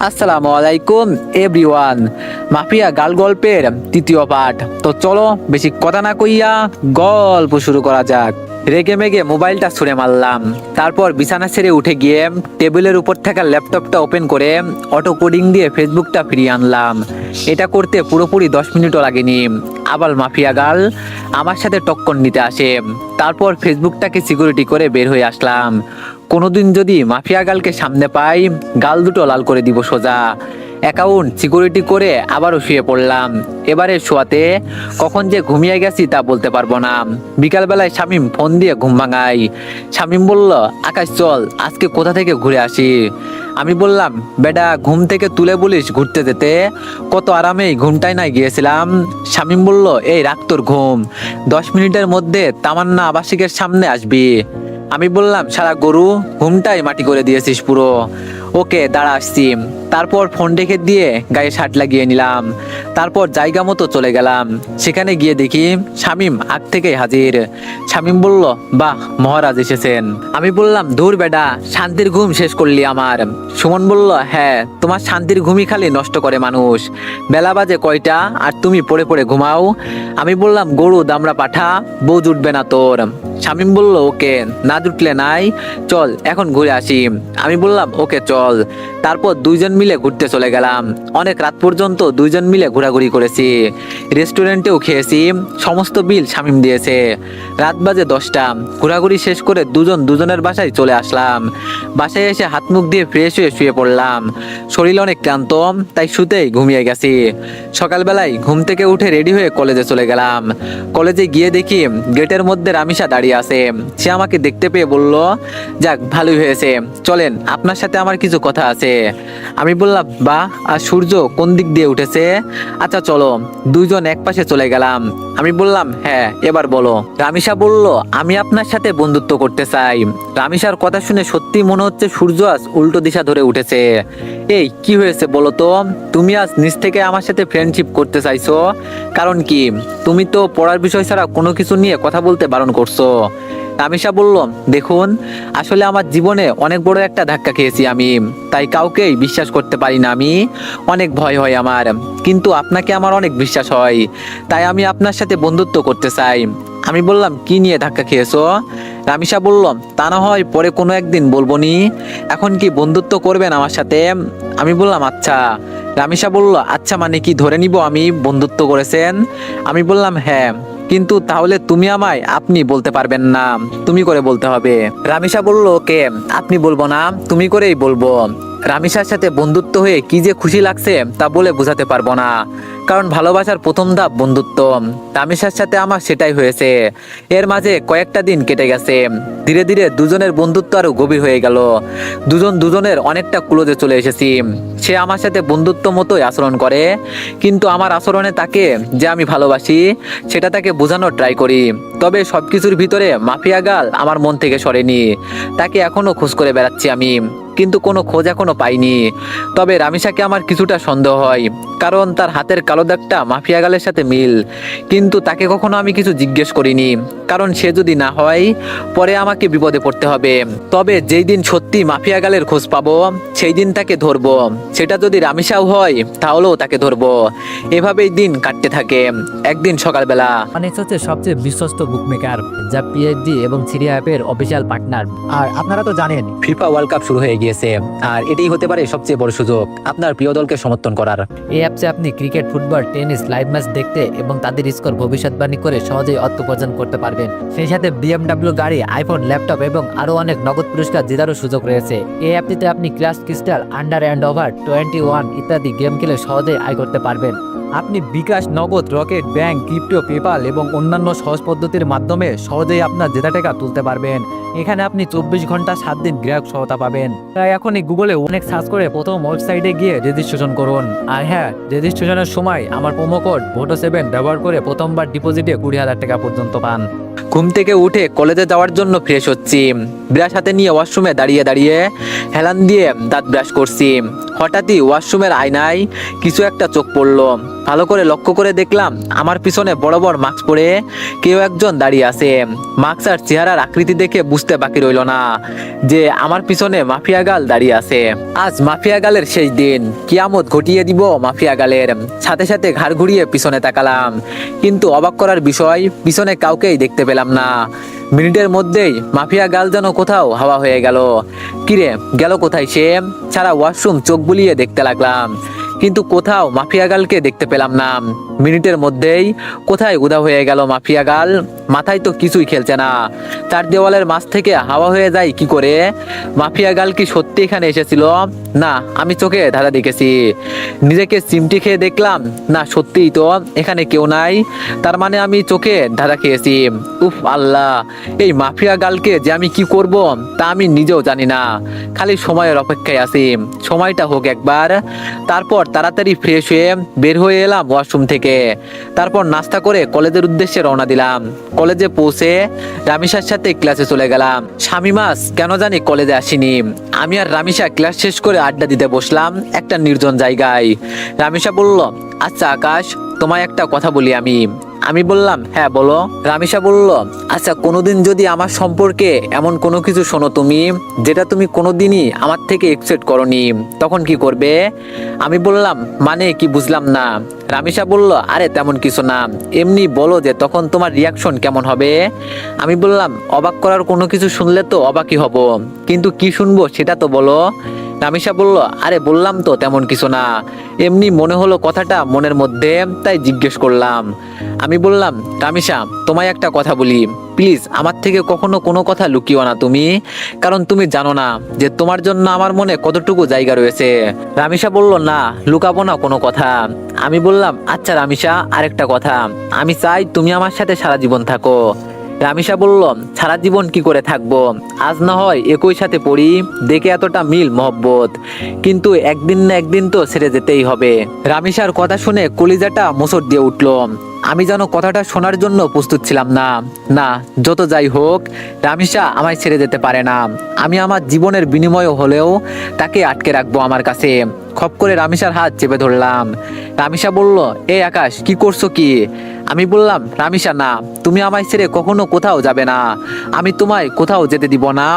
আসসালামু আলাইকুম everyone. Mafia গাল গল্পের তৃতীয় পাঠ। তো চলো বেশি কথা না কইয়া গল্প শুরু করা যাক। রেগে মেগে মোবাইলটা ছুঁড়ে মারলাম, তারপর বিছানা ছেড়ে উঠে গিয়ে টেবিলের উপর থাকা ল্যাপটপটা ওপেন করে অটো কোডিং দিয়ে ফেসবুকটা ফিরিয়ে আনলাম। এটা করতে পুরোপুরি 10 মিনিটও লাগেনি। আবার মাফিয়া গাল আমার সাথে টক্কর নিতে আসে, তারপর ফেসবুকটাকে সিকিউরিটি করে বের হয়ে আসলাম। কোনোদিন যদি মাফিয়া গালকে সামনে পাই, গাল দুটো লাল করে দিব সোজা। অ্যাকাউন্ট সিকিউরিটি করে আবারও শুয়ে পড়লাম। এবারে শোয়াতে কখন যে ঘুমিয়ে গেছি তা বলতে পারবো না। বিকালবেলায় শামীম ফোন দিয়ে ঘুম ভাঙাই। শামীম বলল, আকাশ চল আজকে কোথা থেকে ঘুরে আসি। আমি বললাম, বেটা ঘুম থেকে তুলে বলিস ঘুরতে যেতে, কত আরামেই ঘুমটাই নাই গিয়েছিলাম। শামীম বলল, এই রাখ তোর ঘুম, 10 মিনিটের মধ্যে তামান্না আবাসিকের সামনে আসবি। আমি বললাম, সারা গরু ঘুমটাই মাটি করে দিয়েছিস পুরো। ওকে দাঁড়া আসছি। তারপর ফোন রেখে দিয়ে গায়ে শার্ট লাগিয়ে নিলাম, তারপর জায়গা মতো চলে গেলাম। সেখানে গিয়ে দেখি শামীম আগ থেকেই হাজির। শামীম বলল, বাহ মহারাজ এসেছেন। আমি বললাম, ধুর বেডা, শান্তির ঘুম শেষ করলি আমার। সুমন বলল, হ্যাঁ তোমার শান্তির ঘুমই খালি নষ্ট করে মানুষ। বেলা বাজে কয়টা আর তুমি পড়ে পড়ে ঘুমাও। আমি বললাম, গরু দামড়া পাঠা, বউ জুটবে না তোর। শামীম বলল, ওকে না জুটলে নাই, চল এখন ঘুরে আসি। আমি বললাম, ওকে চল। তারপর দুইজন মিলে ঘুরতে চলে গেলাম। অনেক রাত পর্যন্ত দুইজন মিলে ঘোরাঘুরি করেছি, রেস্টুরেন্টেও খেয়েছি। সমস্ত বিল শামীম দিয়েছে। রাত বাজে 10টা। ঘোরাঘুরি শেষ করে দুজন দুজনের বাসায় চলে আসলাম। বাসায় এসে হাত মুখ দিয়ে ফ্রেশ হয়ে শুয়ে পড়লাম। শরীর অনেক ক্লান্ত, তাই শুতেই ঘুমিয়ে গেছি। সকালবেলায় ঘুম থেকে উঠে রেডি হয়ে কলেজে চলে গেলাম। কলেজে গিয়ে দেখি গেটের মধ্যে রামিসা দাঁড়িয়ে আছে। সে আমাকে দেখতে পেয়ে বলল, যাক ভালোই হয়েছে, চলেন আপনার সাথে আমার কিছু কথা আছে। আমি বললাম, বাহ, আর সূর্য কোন দিক দিয়ে উঠেছে, আচ্ছা চলো। দুইজন এক পাশে চলে গেলাম। আমি বললাম, হ্যাঁ এবার বলো। রামিসা বলল, আমি আপনার সাথে বন্ধুত্ব করতে চাই। রামিসার কথা শুনে সত্যি মনে হচ্ছে সূর্য আজ উল্টো দিশা ধরে উঠেছে। এই কি হয়েছে বলো তো, তুমি আজ নিজ থেকে আমার সাথে ফ্রেন্ডশিপ করতে চাইছো, কারণ কি? তুমি তো পড়ার বিষয় ছাড়া কোনো কিছু নিয়ে কথা বলতে বারণ করছো। রামিসা বলল, দেখুন আসলে আমার জীবনে অনেক বড় একটা ধাক্কা খেয়েছি আমি, তাই কাউকেই বিশ্বাস করতে পারি না আমি, অনেক ভয় হয় আমার। কিন্তু আপনাকে আমার অনেক বিশ্বাস হয়, তাই আমি আপনার সাথে বন্ধুত্ব করতে চাই। আমি বললাম, কি নিয়ে ধাক্কা খেয়েছো? রামিসা বলল, তা না হয় পরে কোনো একদিন বলবো নি, এখন কি বন্ধুত্ব করবেন আমার সাথে? আমি বললাম, আচ্ছা। রামিসা বলল, আচ্ছা মানে কি ধরে নিব আমি বন্ধুত্ব করেছেন? আমি বললাম, হ্যাঁ। কিন্তু তাহলে তুমি আমায় আপনি বলতে পারবেন না, তুমি করে বলতে হবে। রামিসা বলল, ওকে আপনি বলবো না, তুমি করেই বলবো। রামিসার সাথে বন্ধুত্ব হয়ে কি যে খুশি লাগছে তা বলে বোঝাতে পারবো না, কারণ ভালোবাসার প্রথম ধাপ বন্ধুত্ব। রামিসার সাথে আমার সেটাই হয়েছে। এর মাঝে কয়েকটা দিন কেটে গেছে। ধীরে ধীরে দুজনের বন্ধুত্ব আরো গভীর হয়ে গেল। দুজন দুজনের অনেকটা ক্লোজে চলে এসেছি। সে আমার সাথে বন্ধুত্ব মতোই আচরণ করে, কিন্তু আমার আচরণে তাকে যে আমি ভালোবাসি সেটা তাকে বোঝানোর ট্রাই করি। তবে সবকিছুর ভিতরে মাফিয়া গাল আমার মন থেকে সরেনি। তাকে এখনো খোঁজ করে বেড়াচ্ছি আমি, কিন্তু কোনো খোঁজ এখনো পাইনি। তবে রামিসাকে আমার কিছুটা সন্দেহ হয়, কারণ তার হাতের কালো দাগটা মাফিয়া গালের সাথে মিল। কিন্তু তাকে কখনো আমি কিছু জিজ্ঞেস করিনি, কারণ সে যদি না হয় পরে আমাকে বিপদে পড়তে হবে। তবে যেই দিন সত্যি মাফিয়া গালের খোঁজ পাবো সেই দিন তাকে ধরবো। সেটা যদি রামিসাও হয় তাহলেও তাকে ধরবো। এভাবেই দিন কাটতে থাকে। একদিন সকালবেলা, অনেক্স হচ্ছে সবচেয়ে বিশ্বস্ত বুকমেকার, যা পিএইচডি এবং সিরিয়া অ্যাপের অফিসিয়াল পার্টনার। আর আপনারা তো জানেন ফিফা ওয়ার্ল্ড কাপ শুরু হয়ে গিয়েছে, আর এটাই হতে পারে সবচেয়ে বড় সুযোগ আপনার প্রিয় দলকে সমর্থন করার। এই অ্যাপসে আপনি cricket, football, tennis live match দেখতে এবং তাদের স্কোর ভবিষ্যৎবাণী করে সহজেই অর্থ উপার্জন করতে পারবেন। সেই সাথে BMW গাড়ি, আইফোন, ল্যাপটপ এবং আরো অনেক নগদ পুরস্কার জেতারও সুযোগ রয়েছে। এই অ্যাপটিতে আপনি class crystal, under and over 21 ইত্যাদি গেম খেলে সহজেই আয় করতে পারবেন। আপনি বিকাশ, নগদ, রকেট, ব্যাংক, ক্রিপ্টো, পেপাল এবং অন্যান্য সহজ পদ্ধতির মাধ্যমে সহজেই আপনার জেতা টাকা তুলতে পারবেন। এখানে আপনি 24 ঘন্টা 7 দিন গ্রাহক সহায়তা পাবেন। তাই এখনই গুগলে অনেক সার্চ করে প্রথম ওয়েবসাইটে গিয়ে রেজিস্ট্রেশন করুন। আর হ্যাঁ, রেজিস্ট্রেশনের সময় আমার প্রোমো কোড VOTO7 ব্যবহার করে প্রথমবার ডিপোজিটে 20,000 টাকা পর্যন্ত পান। ঘুম থেকে উঠে কলেজে যাওয়ার জন্য ফ্রেশ হচ্ছি। ব্রাশ হাতে নিয়ে ওয়াশরুমে দাঁড়িয়ে দাঁড়িয়ে হেলান দিয়ে দাঁত ব্রাশ করছি। হঠাৎই ওয়াশরুমের আয়নায় কিছু একটা চোখ পড়লো। ভালো করে লক্ষ্য করে দেখলাম আমার পিছনে বড় বড় মাস্ক পরে কেউ একজন দাঁড়িয়ে আছে। মাস্ক আর চেহারার আকৃতি দেখে বুঝতে বাকি রইল না যে আমার পিছনে মাফিয়া গাল দাঁড়িয়ে আছে। আজ মাফিয়া গালের শেষ দিন, কিয়ামত ঘটিয়ে দিব মাফিয়া গালের। সাথে সাথে ঘাড় ঘুরিয়ে পিছনে তাকালাম, কিন্তু অবাক করার বিষয় পিছনে কাউকেই দেখতে পেলাম না। মিনিটের মধ্যেই মাফিয়া গাল যেন কোথাও হাওয়া হয়ে গেল। কিরে, গেল কোথায় সে? সারা ওয়াশরুম চোখ বুলিয়ে দেখতে লাগলাম, কিন্তু কোথাও মাফিয়া গালকে দেখতে পেলাম না। মিনিটের মধ্যেই কোথায় উধাও হয়ে গেল মাফিয়া গাল। মাথায় তো কিছুই খেলছে না, তার দেওয়ালের মাছ থেকে হাওয়া হয়ে যায় কি করে? মাফিয়া গাল কি সত্যি এখানে এসেছিল? না, আমি চোখে ধাঁধা দেখেছি। নিজেকে চিমটি খেয়ে দেখলাম, না সত্যিই তো এখানে কেউ নাই। তার মানে আমি চোখে ধাঁধা খেয়েছি। উফ আল্লাহ, এই মাফিয়া গালকে যে আমি কি করব তা আমি নিজেও জানি না। খালি সময়ের অপেক্ষায় আছি, সময়টা হোক একবার। তারপর তাড়াতাড়ি ফ্রেশ হয়ে বের হয়ে এলাম ওয়াশরুম থেকে। তারপর নাস্তা করে কলেজের উদ্দেশ্যে রওনা দিলাম। কলেজে পৌঁছে রামিসার সাথে ক্লাসে চলে গেলাম। শামিমাস কেন জানি কলেজে আসেনি। আমি আর রামিসা ক্লাস শেষ করে আড্ডা দিতে বসলাম একটা নির্জন জায়গায়। রামিসা বলল, আচ্ছা আকাশ, তোমায় একটা কথা বলি আমি। আমি বললাম, হ্যাঁ বলো। রামিসা বলল, আচ্ছা কোনোদিন যদি আমার সম্পর্কে এমন কোনো কিছু শোনো তুমি, যেটা তুমি কোনোদিনই আমার থেকে এক্সপেক্ট করনি, তখন কি করবে? আমি বললাম, মানে কি বুঝলাম না। রামিসা বলল, আরে তেমন কিছু না, এমনি বলো যে তখন তোমার রিয়াকশন কেমন হবে। আমি বললাম, অবাক করার কোনো কিছু শুনলে তো অবাকই হব, কিন্তু কি শুনবো সেটা তো বলো। রামিসা বলল, আরে বললাম তো তেমন কিছু না, এমনি মনে হলো কথাটা মনের মধ্যে, তাই জিজ্ঞেস করলাম। আমি বললাম, রামিসা তোমায় একটা কথা বলি, প্লিজ আমার থেকে কখনো কোনো কথা লুকিও না তুমি, কারণ তুমি জানো না যে তোমার জন্য আমার মনে কতটুকু জায়গা রয়েছে। রামিসা বলল, না লুকাবো না কোনো কথা। আমি বললাম, আচ্ছা রামিসা, আরেকটা কথা, আমি চাই তুমি আমার সাথে সারা জীবন থাকো। রামিসা বলল, সারা জীবন কি করে থাকবো? আজ না হয় একই সাথে পড়ি, দেখে এতটা মিল মহব্বত, কিন্তু একদিন না একদিন তো ছেড়ে যেতেই হবে। রামিসার কথা শুনে কলিজাটা মোচড় দিয়ে উঠল। আমি যেন কথাটা শোনার জন্য প্রস্তুত ছিলাম না। না, যত যাই হোক, রামিসা আমায় ছেড়ে যেতে পারে না। আমি আমার জীবনের বিনিময় হলেও তাকে আটকে রাখবো আমার কাছে। খপ করে রামিসার হাত চেপে ধরলাম। রামিসা বলল, এই আকাশ, কি করছো কি? আমি বললাম, রামিসা না, তুমি আমায় ছেড়ে কখনো কোথাও যাবে না। আমি তোমায় কোথাও যেতে দিব না।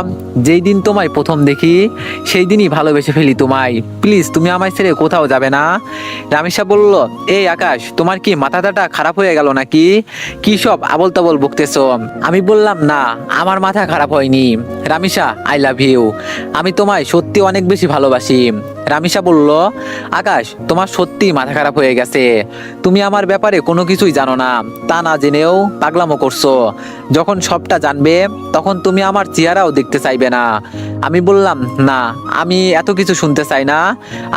যেই দিন তোমায় প্রথম দেখি সেই দিনই ভালোবেসে ফেলি তোমায়। প্লিজ তুমি আমায় ছেড়ে কোথাও যাবে না। রামিসা বলল, এই আকাশ, তোমার কি মাথাটা খারাপ হয়ে গেল নাকি? কি সব আবল তাবল বকতেছো? আমি বললাম, না আমার মাথা খারাপ হয়নি। Ramisa, I love you. আমি তোমায় সত্যি অনেক বেশি ভালোবাসি। রামিসা বলল, আকাশ, তোমার সত্যি মাথা খারাপ হয়ে গেছে। তুমি আমার ব্যাপারে কোনো কিছুই জানো না, তা না জেনেও পাগলামো করছো। যখন সবটা জানবে তখন তুমি আমার চেহারাও দেখতে চাইবে না। আমি বললাম, না আমি এত কিছু শুনতে চাই না,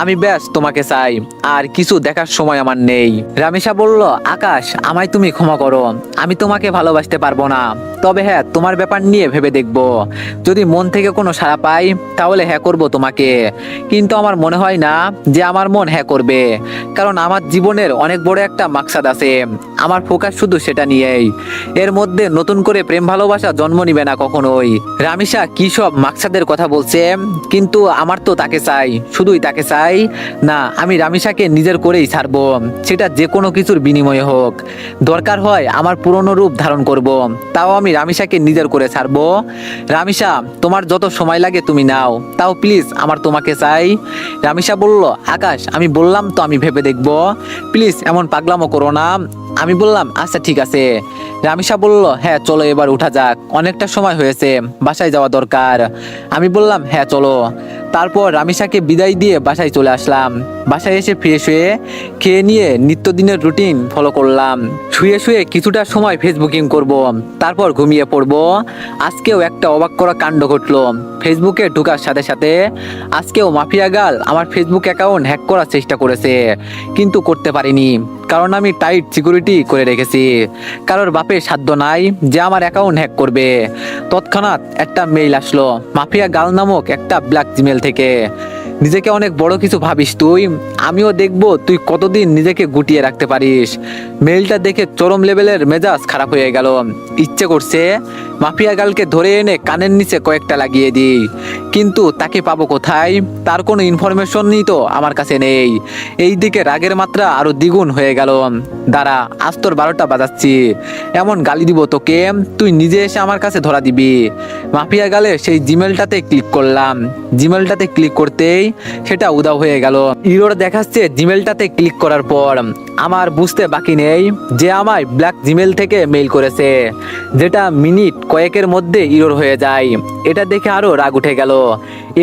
আমি ব্যাস তোমাকে চাই, আর কিছু দেখার সময় আমার নেই। রামিসা বলল, আকাশ, আমায় তুমি ক্ষমা করো, আমি তোমাকে ভালোবাসতে পারবো না। তবে হ্যাঁ, তোমার ব্যাপার নিয়ে ভেবে দেখবো। যদি মন থেকে কোনো সাড়া পাই তাহলে হ্যাঁ করবো তোমাকে, কিন্তু আমার মনে হয় না যে আমার মন হ্যাঁ করবে, কারণ আমার জীবনের অনেক বড় একটা মাকসাদ আছে। আমার ফোকাস শুধু সেটা নিয়েই। এর মধ্যে নতুন করে প্রেম ভালোবাসা জন্ম নিবে না কখনোই। রামিসা কি সব মাকসাদের কথা বলছে, কিন্তু আমার তো তাকে চাই, শুধুই তাকে চাই। না, আমি রামিসাকে নিজের করেই ছাড়বো, সেটা যে কোনো কিছুর বিনিময়ে হোক। দরকার হয় আমার পুরনো রূপ ধারণ করব, তাও আমি রামিসাকে নিজের করে ছাড়বো। রামিসা, তোমার যত সময় লাগে তুমি নাও, তাও প্লিজ আমার তোমাকে চাই। রামিসা বলল, আকাশ, আমি বললাম তো আমি ভেবে দেখবো, প্লিজ এমন পাগলামো করো না। আমি বললাম, আচ্ছা ঠিক আছে। রামিসা বলল, হ্যাঁ চলো এবার উঠা যাক, অনেকটা সময় হয়েছে, বাসায় যাওয়া দরকার। আমি বললাম, হ্যাঁ চলো। তারপর রামিসাকে বিদায় দিয়ে বাসায় চলে আসলাম। বাসায় এসে ফ্রেশ হয়ে খেয়ে নিয়ে নিত্যদিনের রুটিন ফলো করলাম। শুয়ে শুয়ে কিছুটা সময় ফেসবুকিং করব, তারপর ঘুমিয়ে পড়ব। আজকেও একটা অবাক করা কাণ্ড ঘটলো। ফেসবুকে ঢোকার সাথে সাথে আজকেও মাফিয়া গাল আমার ফেসবুক অ্যাকাউন্ট হ্যাক করার চেষ্টা করেছে, কিন্তু করতে পারিনি, কারণ আমি টাইট সিকিউরিটি করে রেখেছি। কারোর বাপের সাধ্য নাই যে আমার অ্যাকাউন্ট হ্যাক করবে। তৎক্ষণাৎ একটা মেইল আসলো মাফিয়া গাল নামক একটা ব্ল্যাক জিমেল থেকে। নিজেকে অনেক বড় কিছু ভাবিস তুই। আমিও দেখব তুই কতদিন নিজেকে গুটিয়ে রাখতে পারিস। মেলটা দেখে চরম লেভেলের মেজাজ খারাপ হয়ে গেল। ইচ্ছে করছে মাফিয়া গালকে ধরে এনে কানের নিচে কয়েকটা লাগিয়ে দিই, কিন্তু তাকে পাবো কোথায়? তার কোনো ইনফরমেশনই তো আমার কাছে নেই। এইদিকে রাগের মাত্রা আরো দ্বিগুণ হয়ে গেল। দাঁড়া, আজ তোর 12টা বাজাচ্ছি। এমন গালি দিব তোকে, তুই নিজে এসে আমার কাছে ধরা দিবি। মাফিয়া গালে সেই জিমেলটাতে ক্লিক করলাম। জিমেলটাতে ক্লিক করতেই সেটা উধাও হয়ে গেল। ইরোর দেখাচ্ছে জিমেলটাতে ক্লিক করার পর। আমার বুঝতে বাকি নেই যে আমায় ব্ল্যাক জিমেল থেকে মেইল করেছে, যেটা মিনিট কয়েকের মধ্যে ইরোর হয়ে যায়। এটা দেখে আরো রাগ উঠে গেল।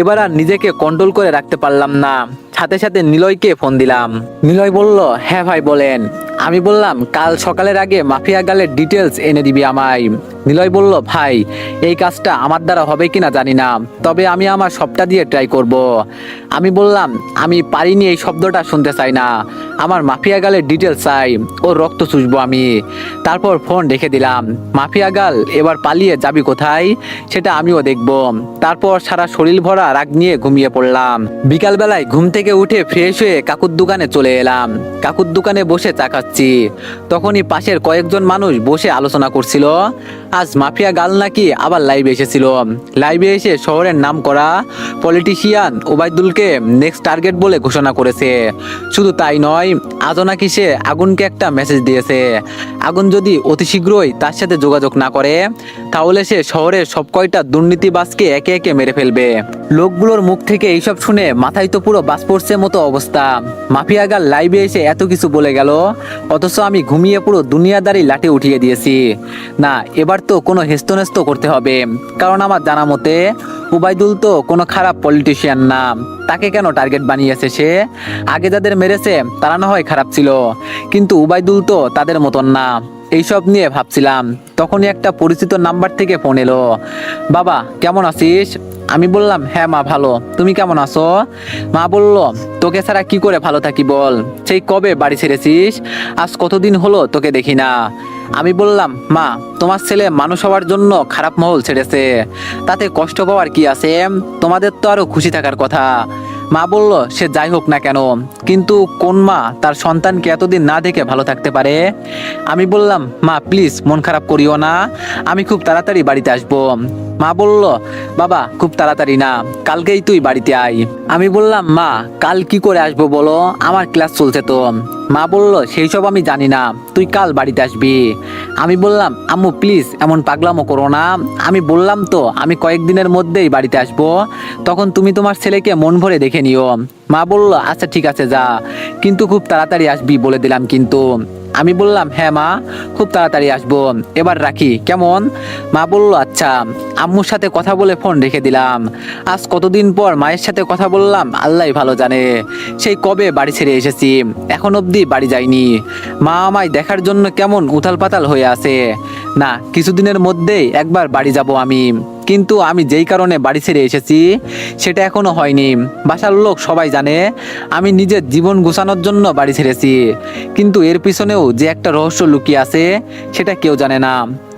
এবার আর নিজেকে কন্ট্রোল করে রাখতে পারলাম না। সাথে সাথে নিলয়কে ফোন দিলাম। নিলয় বলল, হ্যাঁ ভাই বলেন। আমি বললাম, কাল সকালের আগে মাফিয়া গালের ডিটেলস এনে দিবি আমায়। নিলয় বলল, ভাই এই কাজটা আমার দ্বারা হবে কিনা জানি না, তবে আমি আমার সবটা দিয়ে ট্রাই করব। আমি বললাম, আমি পারিনি এই শব্দটা শুনতে চাই না, আমার মাফিয়া গালের ডিটেলস চাই, ওর রক্ত চুষবো আমি। তারপর ফোন রেখে দিলাম। মাফিয়া গাল এবার পালিয়ে যাবি কোথায় সেটা আমিও দেখব। তারপর সারা শরীর ভরা রাগ নিয়ে ঘুমিয়ে পড়লাম। বিকালবেলায় ঘুম থেকে উঠে ফ্রেশ হয়ে কাকুর দোকানে চলে এলাম। কাকুর দোকানে বসে চা খাচ্ছি। তখনই পাশের কয়েকজন মানুষ বসে আলোচনা করছিল আজ মাফিয়া গাল নাকি আবার লাইভে এসেছিল। লাইভে এসে শহরের নাম করা পলিটিশিয়ান ওবায়দুলকে নেক্সট টার্গেট বলে ঘোষণা করেছে। শুধু তাই নয়, আজও নাকি সে আগুনকে একটা মেসেজ দিয়েছে, আগুন যদি অতি শীঘ্রই তার সাথে যোগাযোগ না করে তাহলে সে শহরের সব কয়টা দুর্নীতিবাজকে একে একে মেরে ফেলবে। লোকগুলোর মুখ থেকে এইসব শুনে মাথায় তো পুরো বাজ পড়ছে মতো অবস্থা। মাফিয়া গাল লাইভে এসে এত কিছু বলে গেল, অথচ আমি ঘুমিয়ে পুরো দুনিয়াদারি লাঠি উঠিয়ে দিয়েছি। না, এবার তো কোনো হেস্তনেস্ত করতে হবে, কারণ আমার জানা মতে ওবায়দুল তো কোনো খারাপ পলিটিশিয়ান না। তাকে কেন টার্গেট বানিয়েছে সে? আগে যাদের মেরেছে তারা না হয় খারাপ ছিল, কিন্তু ওবায়দুল তো তাদের মতন না। এইসব নিয়ে ভাবছিলাম, তখনই একটা পরিচিত নাম্বার থেকে ফোন এলো। বাবা কেমন আছিস? আমি বললাম, হ্যাঁ মা ভালো, তুমি কেমন আছো? মা বলল, তোকে ছাড়া কি করে ভালো থাকি বল, সেই কবে বাড়ি ছেড়েছিস, আজ কতদিন হলো তোকে দেখি না। আমি বললাম, মা তোমার ছেলে মানুষ হওয়ার জন্য খারাপ মহল ছেড়েছে, তাতে কষ্ট পাওয়ার কি আছে, তোমাদের তো আরো খুশি থাকার কথা। মা বলল, সে যাই হোক না কেন, কিন্তু কোন মা তার সন্তানকে এতদিন না দেখে ভালো থাকতে পারে? আমি বললাম, মা প্লিজ মন খারাপ করিও না, আমি খুব তাড়াতাড়ি বাড়িতে আসবো। মা বলল, বাবা খুব তাড়াতাড়ি না, কালকেই তুই বাড়িতে আয়। আমি বললাম, মা কাল কি করে আসবো বলো, আমার ক্লাস চলছে তো। মা বলল, সেই সব আমি জানি না, তুই কাল বাড়িতে আসবি। আমি বললাম, আম্মু প্লিজ এমন পাগলামো করো না, আমি বললাম তো আমি কয়েকদিনের মধ্যেই বাড়িতে আসবো, তখন তুমি তোমার ছেলেকে মন ভরে দেখে নিও। মা বলল, আচ্ছা ঠিক আছে যা, কিন্তু খুব তাড়াতাড়ি আসবি বলে দিলাম কিন্তু। আমি বললাম, হ্যাঁ মা খুব তাড়াতাড়ি আসবো, এবার রাখি কেমন? মা বলল, আচ্ছা। আম্মুর সাথে কথা বলে ফোন রেখে দিলাম। আজ কতদিন পর মায়ের সাথে কথা বললাম আল্লাহ ভালো জানে, সেই কবে বাড়ি ছেড়ে এসেছি, এখন অবধি বাড়ি যাইনি। মা আমায় দেখার জন্য কেমন উথাল পাতাল হয়ে আছে। না, কিছুদিনের মধ্যেই একবার বাড়ি যাব আমি, কিন্তু আমি যেই কারণে বাড়ি ছেড়ে এসেছি সেটা এখনো হয়নি। বাসার লোক সবাই জানে আমি নিজের জীবন গোছানোর জন্য বাড়ি ছেড়েছি, কিন্তু এর পিছনেও যে একটা রহস্য লুকিয়ে আছে সেটা কেউ জানে না।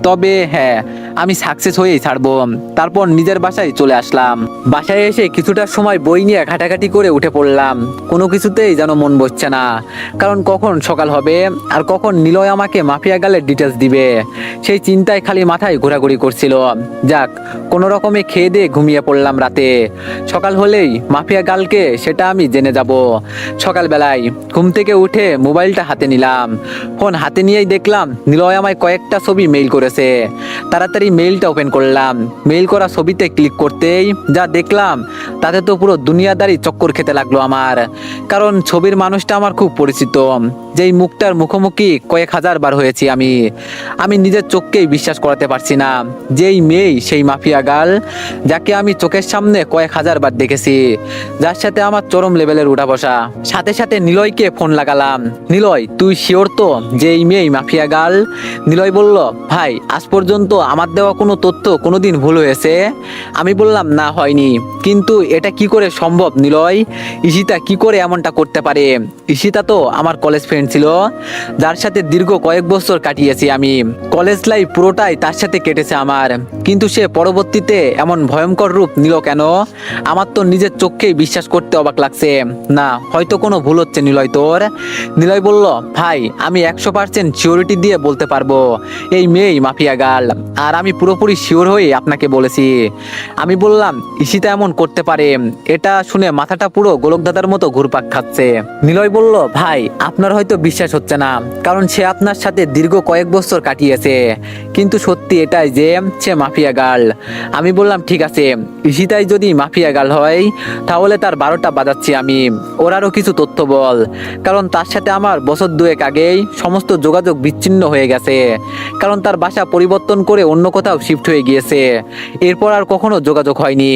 তবে হ্যাঁ, আমি সাকসেস হয়েই ছাড়বো। তারপর নিজের বাসায় চলে আসলাম। বাসায় এসে কিছুটা সময় বই নিয়ে ঘাটাঘাটি করে উঠে পড়লাম। কোনো কিছুতেই যেন মন বসছে না, কারণ কখন সকাল হবে আর কখন নিলয় আমাকে মাফিয়া গালের ডিটেলস দিবে, সেই চিন্তায় খালি মাথায় ঘোরাঘুরি করছিল। যাক, কোনো রকমে খেয়ে দিয়ে ঘুমিয়ে পড়লাম রাতে। সকাল হলেই মাফিয়া গালকে সেটা আমি জেনে যাব। সকালবেলায় ঘুম থেকে উঠে মোবাইলটা হাতে নিলাম। ফোন হাতে নিয়েই দেখলাম নিলয় আমায় কয়েকটা ছবি মেইল করেছে। তাড়াতাড়ি মেইলটা ওপেন করলাম। মেইল করা ছবিতে ক্লিক করতেই যা দেখলাম তাতে তো পুরো দুনিয়াদারি চক্কর খেতে লাগলো আমার, কারণ ছবির মানুষটা আমার খুব পরিচিত, যেই মুখটার মুখোমুখি কয়েক হাজার বার হয়েছি আমি নিজের চোখকেই বিশ্বাস করাতে পারছি না। যেই মেয়ে সেই মাফিয়া গাল, যাকে আমি চোখের সামনে কয়েক হাজার বার দেখেছি, যার সাথে আমার চরম লেভেলের উঠা বসা। সাথে সাথে নিলয়কে ফোন লাগালাম। নিলয় তুই শিওর তো যে এই মেয়ে মাফিয়া গাল? নিলয় বলল, ভাই আজ পর্যন্ত আমার দেওয়া কোনো তথ্য কোনোদিন ভুল হয়েছে? আমি বললাম, না হয়নি, কিন্তু এটা কি করে সম্ভব নিলয়? ঈশিতা কি করে এমনটা করতে পারে? ঈশিতা তো আমার কলেজ ফ্রেন্ড ফ্রেন্ড ছিল, যার সাথে দীর্ঘ কয়েক বছর কাটিয়েছি আমি। কলেজ লাইফ পুরোটাই তার সাথে কেটেছে আমার। কিন্তু সে পরবর্তীতে এমন ভয়ঙ্কর রূপ নিল কেন, আমার তো নিজের চোখকেই বিশ্বাস করতে অবাক লাগছে। না, হয়তো কোনো ভুল হচ্ছে নিলয় তোর। নিলয় বলল, ভাই আমি 100% সিওরিটি দিয়ে বলতে পারবো এই মেয়েই মাফিয়া গার্ল, আর আমি পুরোপুরি শিওর হয়ে আপনাকে বলেছি। আমি বললাম, ঈশিতা এমন করতে পারে? এটা শুনে মাথাটা পুরো গোলক দাদার মতো ঘুরপাক খাচ্ছে। নিলয় বলল, ভাই আপনার হয়তো বিশ্বাস হচ্ছে না, কারণ সে আপনার সাথে দীর্ঘ কয়েক বছর কাটিয়েছে, কিন্তু সত্যি এটাই যে সে মাফিয়া গার্ল। আমি বললাম, ঠিক আছে, ঈশিতাই যদি মাফিয়া গার্ল হয় তাহলে তার 12টা বাজাচ্ছি আমি। ওর আরও কিছু তথ্য বল, কারণ তার সাথে আমার বছর 2 আগেই সমস্ত যোগাযোগ বিচ্ছিন্ন হয়ে গেছে, কারণ তার বাসা পরিবর্তন করে অন্য কোথাও শিফট হয়ে গিয়েছে। এরপর আর কখনো যোগাযোগ হয়নি।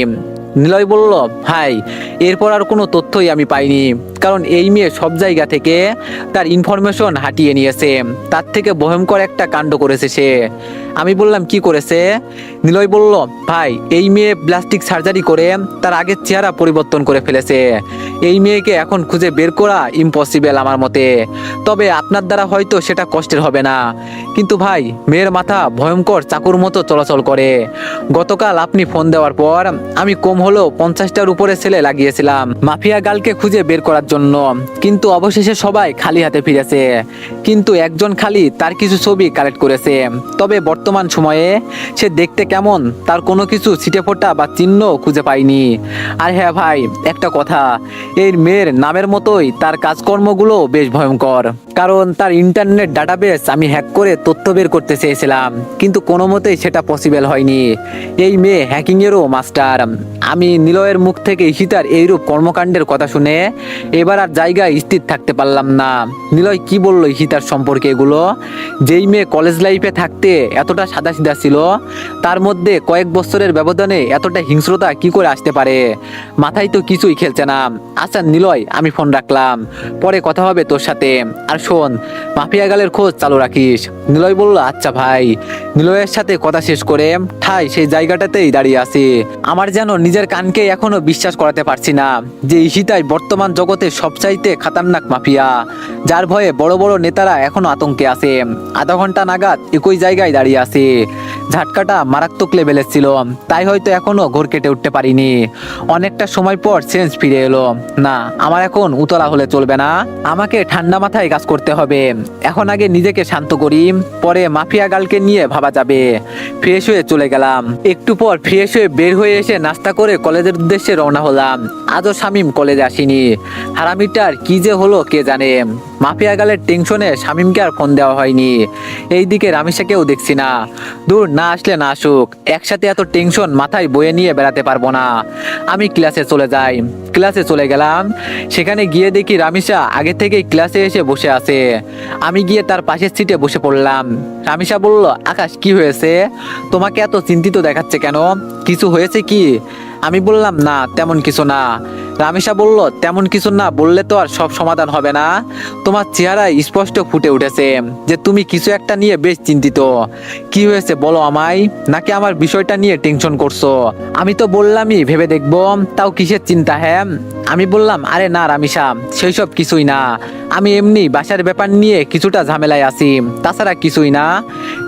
নিলয় বলল, ভাই এরপর আর কোনো তথ্যই আমি পাইনি, কারণ এই মেয়ে সব জায়গা থেকে তার ইনফরমেশন হাতিয়ে নিয়েছে। তার থেকে ভয়ঙ্কর একটা কাণ্ড করেছে সে। আমি বললাম, কি করেছে? নিলয় বলল, ভাই এই মেয়ে প্লাস্টিক সার্জারি করে তার আগের চেহারা পরিবর্তন করে ফেলেছে। এই মেয়েকে এখন খুঁজে বের করা ইম্পসিবল আমার মতে, তবে আপনার দ্বারা হয়তো সেটা কষ্টের হবে না। কিন্তু ভাই মেয়ের মাথা ভয়ঙ্কর চাকুর মতো চলাচল করে। গতকাল আপনি ফোন দেওয়ার পর আমি কম হলেও 50টার উপরে ছেলে লাগিয়েছিলাম মাফিয়া গার্লকে খুঁজে বের করার জন্য, কিন্তু অবশেষে সবাই খালি হাতে ফিরেছে। কিন্তু একজন খালি তার কিছু ছবি কালেক্ট করেছে, তবে বর্তমান সময়ে সে দেখতে কেমন তার কোনো কিছু ছিটেফোঁটা বা চিহ্ন খুঁজে পাইনি। আর হ্যাঁ ভাই, একটা কথা, এই মেয়ের নামের মতোই তার কাজকর্মগুলো বেশ ভয়ঙ্কর, কারণ তার ইন্টারনেট ডাটাবেস আমি হ্যাক করে তথ্য বের করতে চেয়েছিলাম, কিন্তু কোনো মতেই সেটা পসিবল হয়নি। এই মেয়ে হ্যাকিংয়েরও মাস্টার। আমি নিলয়ের মুখ থেকে ঈশিতার এইরূপ কর্মকাণ্ডের কথা শুনে এবার আর জায়গায় স্থির থাকতে পারলাম না। নিলয় কি বললো ঈশিতার সম্পর্কে এগুলো? যেই মেয়ে কলেজ লাইফে থাকতে এতটা সাদাসিধা ছিল, তার মধ্যে কয়েক বছরের ব্যবধানে এতটা হিংস্রতা কি করে আসতে পারে? মাথায় তো কিছুই খেলছে না। আচ্ছা নিলয়, আমি ফোন রাখলাম, পরে কথা হবে তোর সাথে। আর শোন, মাফিয়া গালের খোঁজ চালু রাখিস। নিলয় বলল, আচ্ছা ভাই। নিলয়ের সাথে কথা শেষ করে ঠাই সেই জায়গাটাতেই দাঁড়িয়ে আছি। আমার যেন নিজের কানকে এখনো বিশ্বাস করাতে পারছি না যে ঈশিতাই বর্তমান জগতে সবচাইতে খাতারনাক মাফিয়া, যার ভয়ে বড় বড় নেতারা এখনো আতঙ্কে আছে। আধা ঘন্টা নাগাদ একই জায়গায় দাঁড়িয়ে আছে। ঝাটকাটা মারাত্মক লেভেলের ছিল, তাই হয়তো এখনো ঘোর কেটে উঠতে পারিনি। অনেকটা সময় পর সেন্স ফিরে এলো। না, আমার এখন উতলা হলে চলবে না, আমাকে ঠান্ডা মাথায় কাজ করতে হবে। এখন আগে নিজেকে শান্ত করি, পরে মাফিয়া গার্লকে নিয়ে ভাবা যাবে। ফ্রেশ হয়ে চলে গেলাম। একটু পর ফ্রেশ হয়ে বের হয়ে এসে নাস্তা করে কলেজের উদ্দেশ্যে রওনা হলাম। আজও শামীম কলেজে আসেনি। হারামিটার কি যে হলো কে জানে। মাফিয়া গালের টেনশনে শামীমকে আর ফোন দেওয়া হয়নি। এইদিকে রামিসাকেও দেখছি না। দূর, না আসলে না আসুক, একসাথে এত টেনশন মাথায় বয়ে নিয়ে বেড়াতে পারবো না। আমি ক্লাসে চলে যাই। ক্লাসে চলে গেলাম। সেখানে গিয়ে দেখি রামিসা আগে থেকেই ক্লাসে এসে বসে আছে। আমি গিয়ে তার পাশের সিটে বসে পড়লাম। রামিসা বলল, আকাশ কি হয়েছে? তোমাকে এত চিন্তিত দেখাচ্ছে কেন? কিছু হয়েছে কি? আমি বললাম, না তেমন কিছু না। রামিসা বলল, তেমন কিছু না বললে তো আর সব সমাধান হবে না। তোমার চেহারায় স্পষ্ট ফুটে উঠেছে যে তুমি কিছু একটা নিয়ে বেশ চিন্তিত। কি হয়েছে বলো আমায়, নাকি আমার বিষয়টা নিয়ে টেনশন করছো? আমি তো বললামই ভেবে দেখবো, তাও কিসের চিন্তা? হ্যাঁ, আমি বললাম, আরে না রামিসা, সেই সব কিছুই না। আমি এমনি বাসার ব্যাপার নিয়ে কিছুটা ঝামেলায় আছি, তাছাড়া কিছুই না।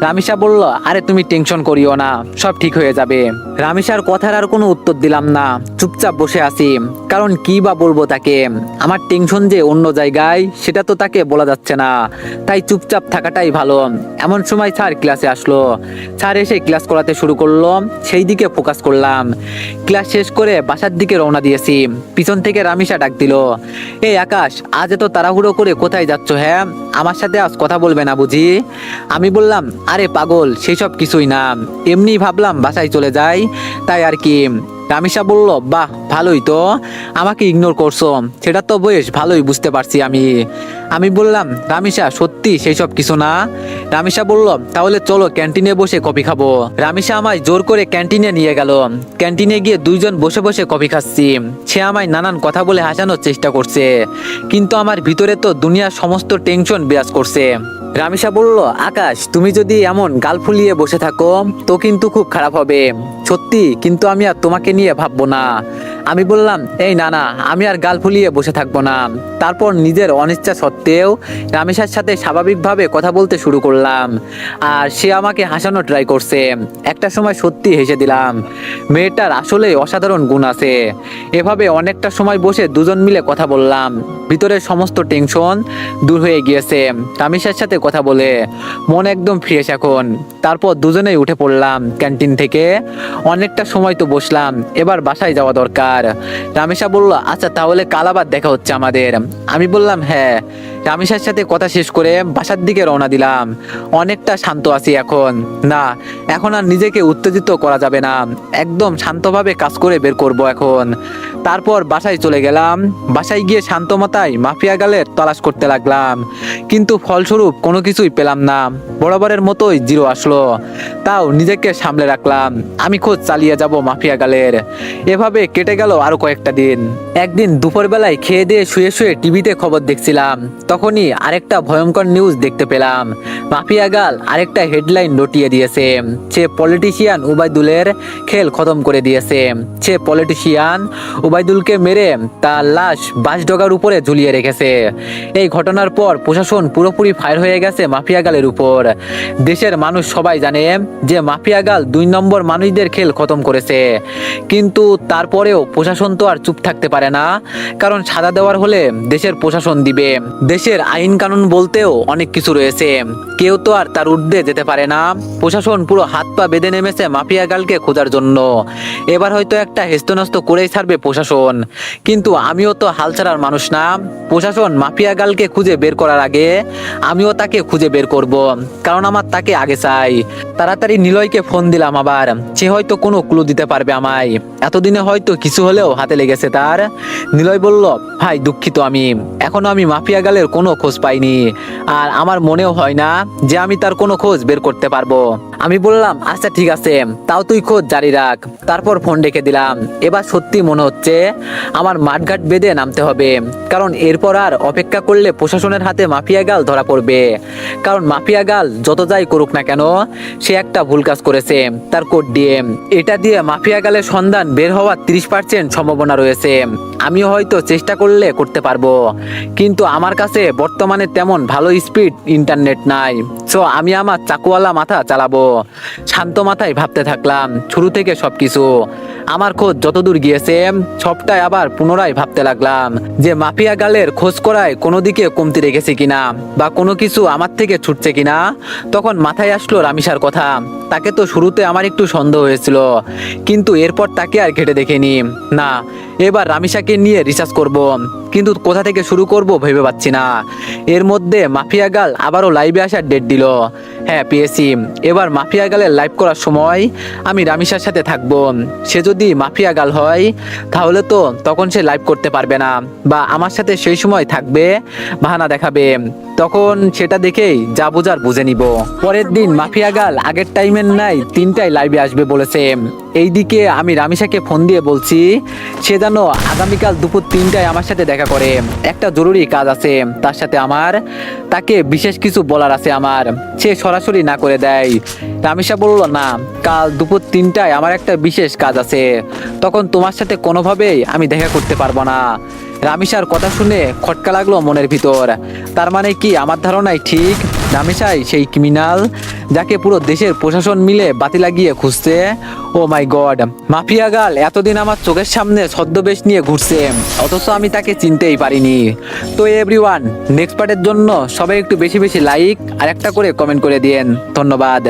রামিসা বলল, আরে তুমি টেনশন করিও না, সব ঠিক হয়ে যাবে। রামিসার কথার আর কোনো উত্তর দিলাম না, চুপচাপ বসে আছি। কারণ কি বা বলবো তাকে? আমার টেনশন যে অন্য জায়গায়, সেটা তো তাকে বলা যাচ্ছে না, তাই চুপচাপ থাকাটাই ভালো। এমন সময় স্যার ক্লাসে আসলো। স্যার এসে ক্লাস করাতে শুরু করলো, সেই দিকে ফোকাস করলাম। ক্লাস শেষ করে বাসার দিকে রওনা দিয়েছি। পিছন থেকে রামিসা ডাক দিল, এই আকাশ, আজ এত তাড়াহুড়ো করে কোথায় যাচ্ছ? হ্যাঁ, আমার সাথে আজ কথা বলবে না বুঝি? আমি বললাম, আরে পাগল, সেই সব কিছুই না, এমনি ভাবলাম বাসায় চলে যাই, তাই আর কি। রামিসা বলল, বাহ ভালোই তো, আমাকে ইগনোর করছো, সেটা তো বেশ ভালোই বুঝতে পারছি আমি। আমি বললাম, রামিসা সত্যি সেই সব কিছু না? রামিসা বলল, তাহলে চলো ক্যান্টিনে বসে কফি খাবো। রামিসা আমায় জোর করে ক্যান্টিনে নিয়ে গেল। ক্যান্টিনে গিয়ে দুইজন বসে বসে কফি খাচ্ছি। সে আমায় নানান কথা বলে হাসানোর চেষ্টা করছে, কিন্তু আমার ভিতরে তো দুনিয়ার সমস্ত টেনশন বিরাজ করছে। রামিসা বলল, আকাশ, তুমি যদি এমন গাল ফুলিয়ে বসে থাকো তো কিন্তু খুব খারাপ হবে। সত্যি, কিন্তু আমি আর তোমাকে নিয়ে ভাববো না। আমি বললাম, এই না না, আমি আর গাল ফুলিয়ে বসে থাকবো না। তারপর নিজের অনিচ্ছা সত্ত্বেও রামেশার সাথে স্বাভাবিকভাবে কথা বলতে শুরু করলাম। আর সে আমাকে হাসানো ট্রাই করছে। একটা সময় সত্যি হেসে দিলাম। মেয়েটার আসলে অসাধারণ গুণ আছে। এভাবে অনেকটা সময় বসে দুজন মিলে কথা বললাম। ভিতরের সমস্ত টেনশন দূর হয়ে গিয়েছে রামেশার সাথে কথা বলে। মন একদম ফ্রেশ এখন। তারপর দুজনেই উঠে পড়লাম ক্যান্টিন থেকে। অনেকটা সময় তো বসলাম, এবার বাসায় যাওয়া দরকার। রামেশা বলল, আচ্ছা তাহলে কাল আবার দেখা হচ্ছে আমাদের। আমি বললাম হ্যাঁ। রামেশার সাথে কথা শেষ করে বাসার দিকে রওনা দিলাম। অনেকটা শান্ত আছি এখন। না, এখন আর নিজেকে উত্তেজিত করা যাবে না। একদম শান্তভাবে কাজ করে বের করব এখন। তারপর বাসায় চলে গেলাম। বাসায় গিয়ে শান্ত মাথায় মাফিয়া গালের তলাশ করতে লাগলাম, কিন্তু ফলস্বরূপ কোনো কিছুই পেলাম না। বরাবরের মতোই জিরো আসলো। তাও নিজেকে সামলে রাখলাম, আমি খোঁজ চালিয়ে যাব মাফিয়া গালের। এভাবে কেটে গেল আরো কয়েকটা দিন। একদিন দুপুরবেলায় খেয়ে দিয়ে শুয়ে শুয়ে টিভিতে খবর দেখছিলাম, তখনই আরেকটা ভয়ঙ্কর নিউজ দেখতে পেলাম। মাফিয়া গাল আরেকটা হেডলাইন রটিয়ে দিয়েছে। সে পলিটিশিয়ান উবাইদুলের খেল খতম করে দিয়েছে। সে পলিটিশিয়ান উবাইদুলকে মেরে তার লাশ বাঁশডগার উপরে ঝুলিয়ে রেখেছে। এই ঘটনার পর প্রশাসন পুরোপুরি ফায়ার হয়ে গেছে মাফিয়া গালের উপর। দেশের মানুষ সবাই জানে যে মাফিয়া গাল 2 নম্বর মানুষদের খেল খতম করেছে। কিন্তু তারপরেও প্রশাসন তো আর চুপ থাকতে পারে না, কারণ সাজা দেওয়ার হলে দেশের প্রশাসন দিবে। দেশের আইন কানুন বলতেও অনেক কিছু রয়েছে, কেউ তো আর তার ঊর্ধ্বে যেতে পারে না। প্রশাসন পুরো হাত পা বেঁধে নেমেছে মাফিয়া গালকে খোঁজার জন্য। এবার হয়তো একটা হেস্তনস্ত করেই ছাড়বে প্রশাসন, কিন্তু আমিও তো হাল ছাড়ার মানুষ না। প্রশাসন মাফিয়া গালকে খুঁজে বের করার আগে আমিও তাকে খুঁজে বের করব, কারণ আমার তাকে আগে চাই। তাড়াতাড়ি নিলয়কে ফোন দিলাম আবার। সে হয়তো কোনো ক্লু দিতে পারবে আমায়। এতদিনে হয়তো কিছু হলেও হাতে লেগেছে তার। নিলয় বলল, ভাই দুঃখিত, এখনো আমি মাফিয়া গালের কোনো খোঁজ পাইনি। আর আমার মনেও হয় না যে আমি তার কোনো খোঁজ বের করতে পারবো। আমি বললাম, আচ্ছা ঠিক আছে, তাও তুই খোঁজ জারি রাখ। তারপর ফোন রেখে দিলাম। এবার সত্যি মনে হচ্ছে আমার মাঠঘাট বেঁধে নামতে হবে, কারণ এরপর আর অপেক্ষা করলে প্রশাসনের হাতে মাফিয়া গাল ধরা পড়বে। কারণ মাফিয়া গাল যত যাই করুক না কেন, সে একটা ভুল কাজ করেছে তার কোড দিয়ে। এটা দিয়ে মাফিয়া গালের সন্ধান বের হওয়ার 30% সম্ভাবনা রয়েছে। আমিও হয়তো চেষ্টা করলে করতে পারবো, কিন্তু আমার কাছে বর্তমানে তেমন ভালো স্পিড ইন্টারনেট নাই। সো আমি আমার চাকুওয়ালা মাথা চালাবো। শান্ত মাথায় ভাবতে থাকলাম শুরু থেকে সবকিছু। আমার খোঁজ যতদূর গিয়েছে সবটাই আবার পুনরায় ভাবতে লাগলাম যে মাফিয়া গালের খোঁজ করায় কোনো দিকে কমতি রেখেছে কিনা, বা কোনো কিছু আমার থেকে ছুটছে কিনা। তখন মাথায় আসলো রামিসার কথা। তাকে তো শুরুতে আমার একটু সন্দেহ হয়েছিল, কিন্তু এরপর তাকে আর ঘেটে দেখিনি। না, এবার রামিসাকে নিয়ে রিসার্চ করব, কিন্তু কোথা থেকে শুরু করব ভেবে পাচ্ছি না। এর মধ্যে মাফিয়া গাল আবারও লাইভে আসার ডেট দিল। হ্যাঁ পেয়েছি। এবার মাফিয়া গালের লাইভ করার সময় আমি রামিসার সাথে থাকবো। সে যদি মাফিয়া গাল হয় তাহলে তো তখন সে লাইভ করতে পারবে না, বা আমার সাথে সেই সময় থাকবে, বাহানা দেখাবে। তখন সেটা দেখেই যা বোঝার বুঝে নিব। পরের দিন মাফিয়া গাল আগের টাইমের নাই 3টায় লাইভে আসবে বলেছে। এইদিকে আমি রামিসাকে ফোন দিয়ে বলছি সে যেন আগামীকাল দুপুর 3টায় আমার সাথে দেখা করে। একটা জরুরি কাজ আছে তার সাথে আমার, তাকে বিশেষ কিছু বলার আছে আমার। সে সরাসরি না করে দেয়। রামিসা বলল, না, কাল দুপুর 3টায় আমার একটা বিশেষ কাজ আছে, তখন তোমার সাথে কোনোভাবেই আমি দেখা করতে পারবো না। রামিসার কথা শুনে খটকা লাগলো মনের ভিতর। তার মানে কি আমার ধারণাই ঠিক? রামিসাই সেই ক্রিমিনাল যাকে পুরো দেশের প্রশাসন মিলে বাতি লাগিয়ে খুঁজছে। ও মাই গড, মাফিয়া গাল এতদিন আমার চোখের সামনে ছদ্মবেশ নিয়ে ঘুরছে, অথচ আমি তাকে চিনতেই পারিনি। তো এভরিওয়ান, নেক্সট পার্টের জন্য সবাই একটু বেশি বেশি লাইক আর একটা করে কমেন্ট করে দিয়েন। ধন্যবাদ।